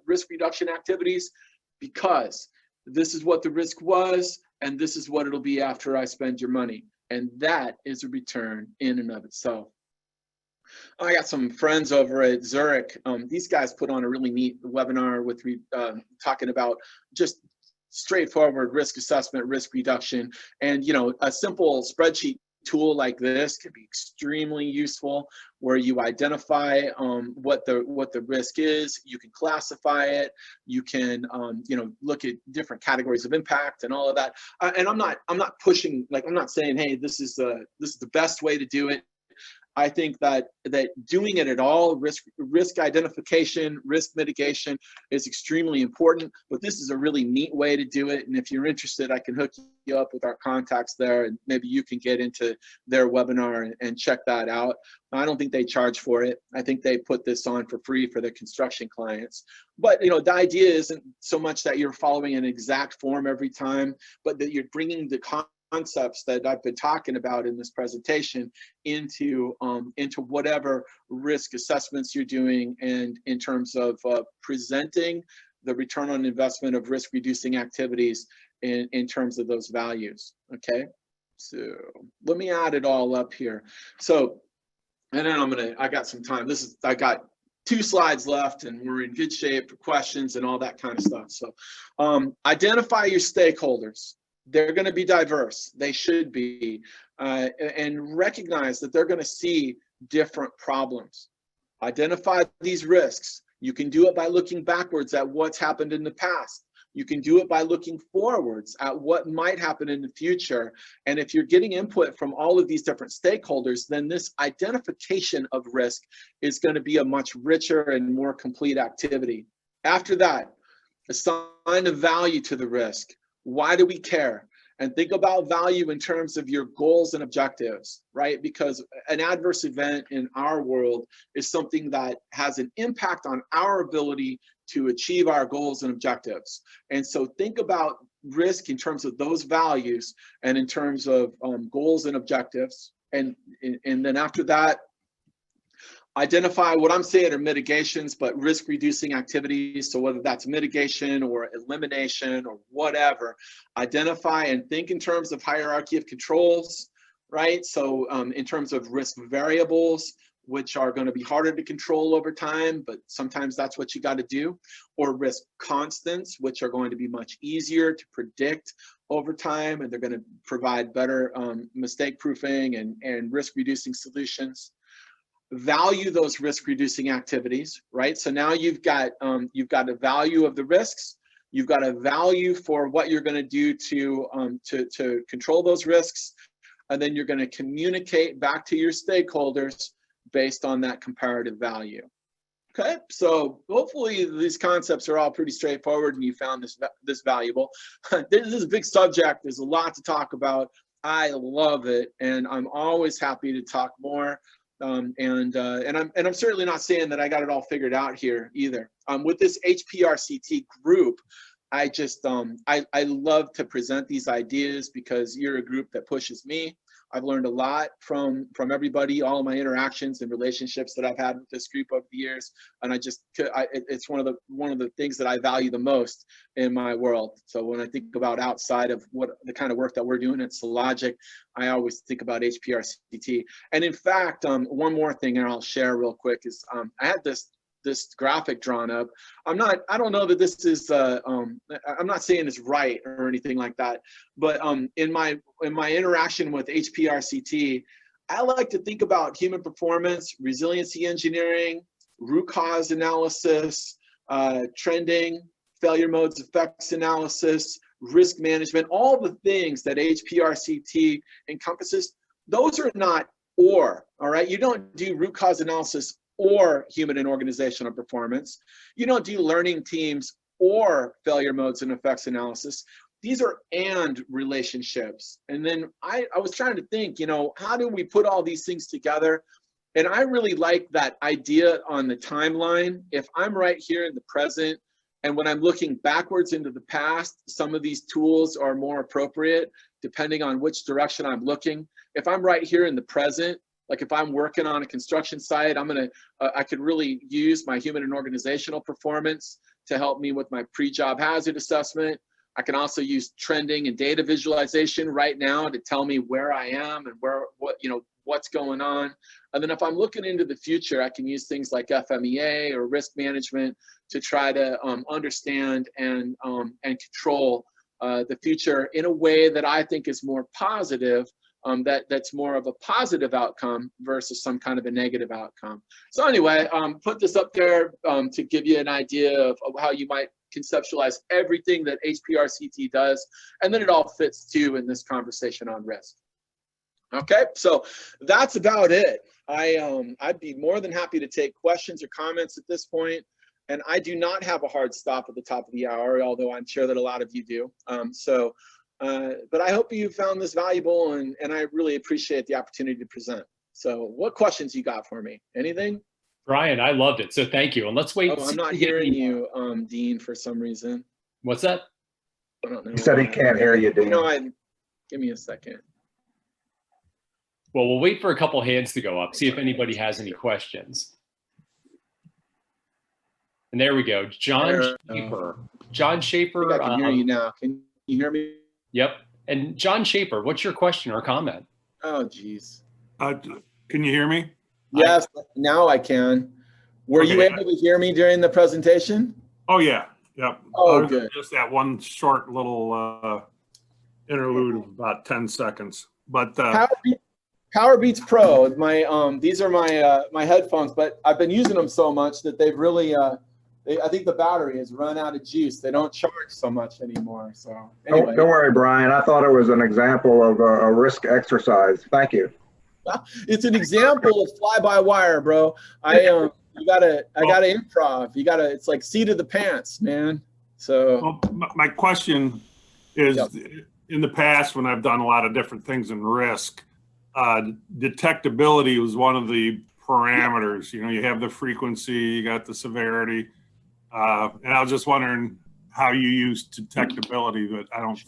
risk reduction activities? Because this is what the risk was, and this is what it'll be after I spend your money. And that is a return in and of itself. I got some friends over at Zurich. These guys put on a really neat webinar with talking about just straightforward risk assessment, risk reduction, and a simple spreadsheet tool like this can be extremely useful, where you identify what the risk is, you can classify it, you can look at different categories of impact and all of that. And I'm not pushing, I'm not saying, hey, this is the best way to do it. I think that doing it at all, risk identification, risk mitigation, is extremely important, but this is a really neat way to do it. And if you're interested, I can hook you up with our contacts there, and maybe you can get into their webinar and check that out. I don't think they charge for it. I think they put this on for free for their construction clients. But the idea isn't so much that you're following an exact form every time, but that you're bringing the concepts that I've been talking about in this presentation into whatever risk assessments you're doing, and in terms of presenting the return on investment of risk reducing activities in terms of those values. Okay, so let me add it all up here. So, and then I got some time. I got 2 slides left, and we're in good shape for questions and all that kind of stuff. So identify your stakeholders. They're going to be diverse. They should be. And recognize that they're going to see different problems. Identify these risks. You can do it by looking backwards at what's happened in the past. You can do it by looking forwards at what might happen in the future. And if you're getting input from all of these different stakeholders, then this identification of risk is going to be a much richer and more complete activity. After that, assign a value to the risk. Why do we care? And think about value in terms of your goals and objectives, right? Because an adverse event in our world is something that has an impact on our ability to achieve our goals and objectives. And so think about risk in terms of those values and in terms of goals and objectives. And then after that, identify what I'm saying are mitigations, but risk reducing activities. So whether that's mitigation or elimination or whatever, identify and think in terms of hierarchy of controls, right? So in terms of risk variables, which are going to be harder to control over time, but sometimes that's what you got to do, or risk constants, which are going to be much easier to predict over time, and they're going to provide better mistake proofing and risk reducing solutions. Value those risk reducing activities, right? So now you've got a value of the risks, you've got a value for what you're going to do to control those risks, and then you're going to communicate back to your stakeholders based on that comparative value. Okay, so hopefully these concepts are all pretty straightforward and you found this valuable. This is a big subject. There's a lot to talk about. I love it, and I'm always happy to talk more. And I'm certainly not saying that I got it all figured out here either. With this HPRCT group, I just I love to present these ideas because you're a group that pushes me. I've learned a lot from everybody, all of my interactions and relationships that I've had with this group over the years, and it's one of the things that I value the most in my world. So when I think about outside of what the kind of work that we're doing at Sologic, I always think about HPRCT. And in fact, one more thing, and I'll share real quick, is I had this graphic drawn up. I don't know that this is I'm not saying it's right or anything like that, but in my interaction with HPRCT, I like to think about human performance, resiliency engineering, root cause analysis, trending, failure modes effects analysis, risk management, all the things that HPRCT encompasses. Those are not all right? You don't do root cause analysis or human and organizational performance. You don't do learning teams or failure modes and effects analysis. These are and relationships. And then I was trying to think, how do we put all these things together? And I really like that idea on the timeline. If I'm right here in the present, and when I'm looking backwards into the past, some of these tools are more appropriate depending on which direction I'm looking. If I'm right here in the present, like if I'm working on a construction site, I could really use my human and organizational performance to help me with my pre-job hazard assessment. I can also use trending and data visualization right now to tell me where I am and what's going on. And then if I'm looking into the future, I can use things like FMEA or risk management to try to understand and control the future in a way that I think is more positive. That's more of a positive outcome versus some kind of a negative outcome. So anyway, put this up there to give you an idea of how you might conceptualize everything that HPRCT does, and then it all fits too in this conversation on risk. Okay, so that's about it. I'd be more than happy to take questions or comments at this point, and I do not have a hard stop at the top of the hour, although I'm sure that a lot of you do. But I hope you found this valuable, and I really appreciate the opportunity to present. So what questions you got for me? Anything? Brian, I loved it. So thank you. And let's wait. Oh, I'm not hearing you, Dean, for some reason. What's that? I don't know. He said he can't hear you, Dean. Give me a second. Well, we'll wait for a couple hands to go up, see if anybody has any questions. And there we go. John Schaefer. John Schaefer. I can hear you now. Can you hear me? Yep. And John Schaefer, what's your question or comment? Oh, geez. Can you hear me? Yes, now I can. Were you able to hear me during the presentation? Oh, yeah. Yep. Oh, good. Just that one short little interlude of about 10 seconds. But Power Beats Pro. These are my headphones, but I've been using them so much that they've really I think the battery has run out of juice. They don't charge so much anymore. So anyway. Don't worry, Brian. I thought it was an example of a risk exercise. Thank you. It's an example of fly-by-wire, bro. I gotta improv. It's like seat of the pants, man. So my question is, in the past when I've done a lot of different things in risk, detectability was one of the parameters. You know, you have the frequency, you got the severity, and I was just wondering how you use detectability, but I don't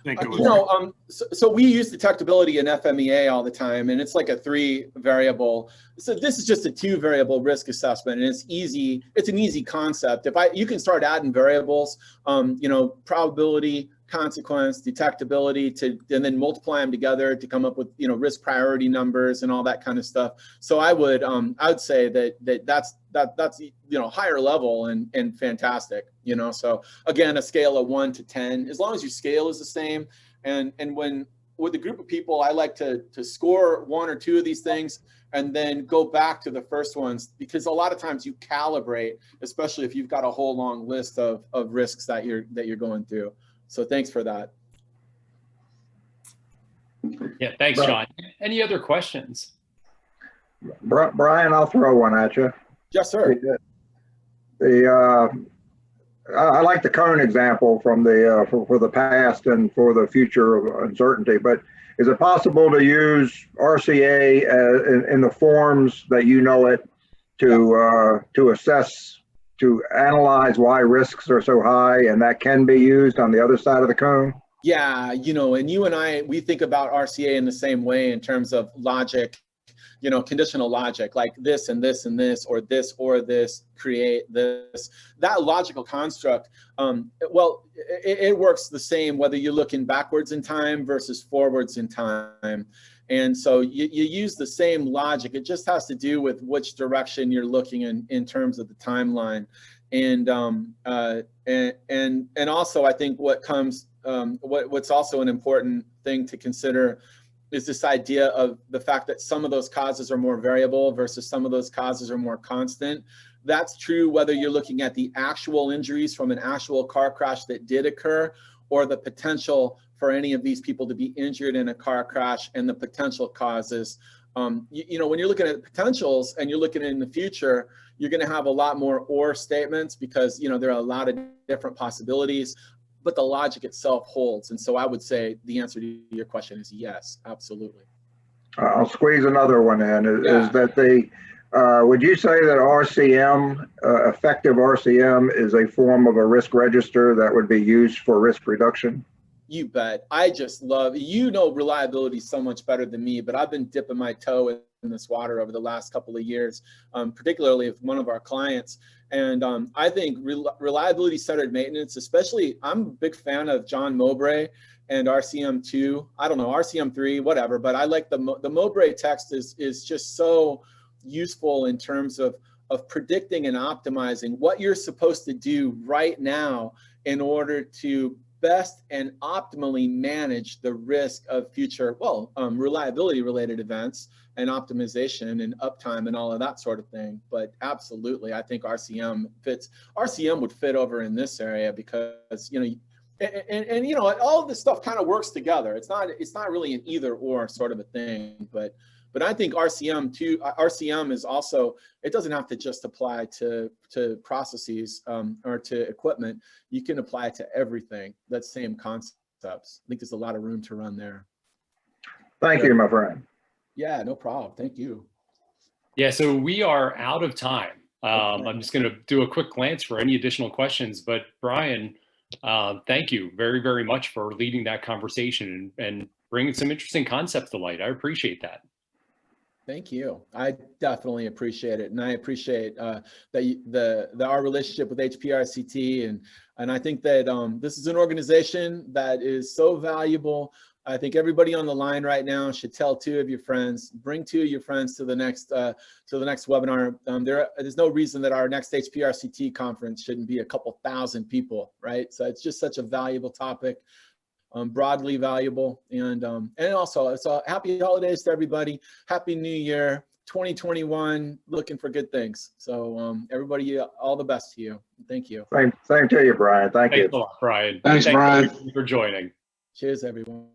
think it was. So we use detectability in FMEA all the time, and it's like a 3-variable. So this is just a 2-variable risk assessment, and it's easy. It's an easy concept. You can start adding variables, probability, consequence, detectability, and then multiply them together to come up with risk priority numbers and all that kind of stuff. So I would say that's higher level and fantastic. So again, a scale of 1 to 10, as long as your scale is the same. And when with a group of people, I like to score 1 or 2 of these things and then go back to the first ones, because a lot of times you calibrate, especially if you've got a whole long list of risks that you're going through. So thanks for that. Yeah, thanks, John. Any other questions? Brian, I'll throw one at you. Yes, sir. I like the current example from for the past and for the future of uncertainty, but is it possible to use RCA in the forms that you know it to assess, to analyze why risks are so high, and that can be used on the other side of the cone? Yeah, and you and I, we think about RCA in the same way in terms of logic, conditional logic, like this and this and this, or this, create this. That logical construct, it works the same whether you're looking backwards in time versus forwards in time. And so you use the same logic. It just has to do with which direction you're looking in terms of the timeline. And also I think what's also an important thing to consider is this idea of the fact that some of those causes are more variable versus some of those causes are more constant. That's true whether you're looking at the actual injuries from an actual car crash that did occur, or the potential for any of these people to be injured in a car crash and the potential causes. When you're looking at potentials and you're looking in the future, you're going to have a lot more or statements because, there are a lot of different possibilities, but the logic itself holds. And so I would say the answer to your question is yes, absolutely. I'll squeeze another one in. Is that would you say that RCM, effective RCM, is a form of a risk register that would be used for risk reduction? You bet. I just love, reliability so much better than me, but I've been dipping my toe in this water over the last couple of years, particularly with one of our clients. And I think reliability centered maintenance, especially, I'm a big fan of John Mowbray and RCM2. I don't know, RCM3, whatever, but I like the Mowbray text is just so useful in terms of predicting and optimizing what you're supposed to do right now in order to best and optimally manage the risk of future, reliability related events and optimization and uptime and all of that sort of thing. But absolutely, I think RCM would fit over in this area because, all of this stuff kind of works together. It's not really an either or sort of a thing, but I think RCM is also, it doesn't have to just apply to processes or to equipment. You can apply it to everything, that same concepts. I think there's a lot of room to run there. Thank you, my friend. Yeah, no problem. Thank you. Yeah, so we are out of time. I'm just going to do a quick glance for any additional questions. But Brian, Thank you very, very much for leading that conversation and bringing some interesting concepts to light. I appreciate that. Thank you. I definitely appreciate it, and I appreciate our relationship with HPRCT, and I think that this is an organization that is so valuable. I think everybody on the line right now should tell 2 of your friends, bring 2 of your friends to the next webinar. There's no reason that our next HPRCT conference shouldn't be a couple thousand people, right? So it's just such a valuable topic. Broadly valuable, and also it's a happy holidays to everybody. Happy New Year 2021. Looking for good things. So everybody, all the best to you. Thank you. Same to you, Brian. Thank you. Thanks a lot, Brian. Thanks, Brian. For joining. Cheers, everyone.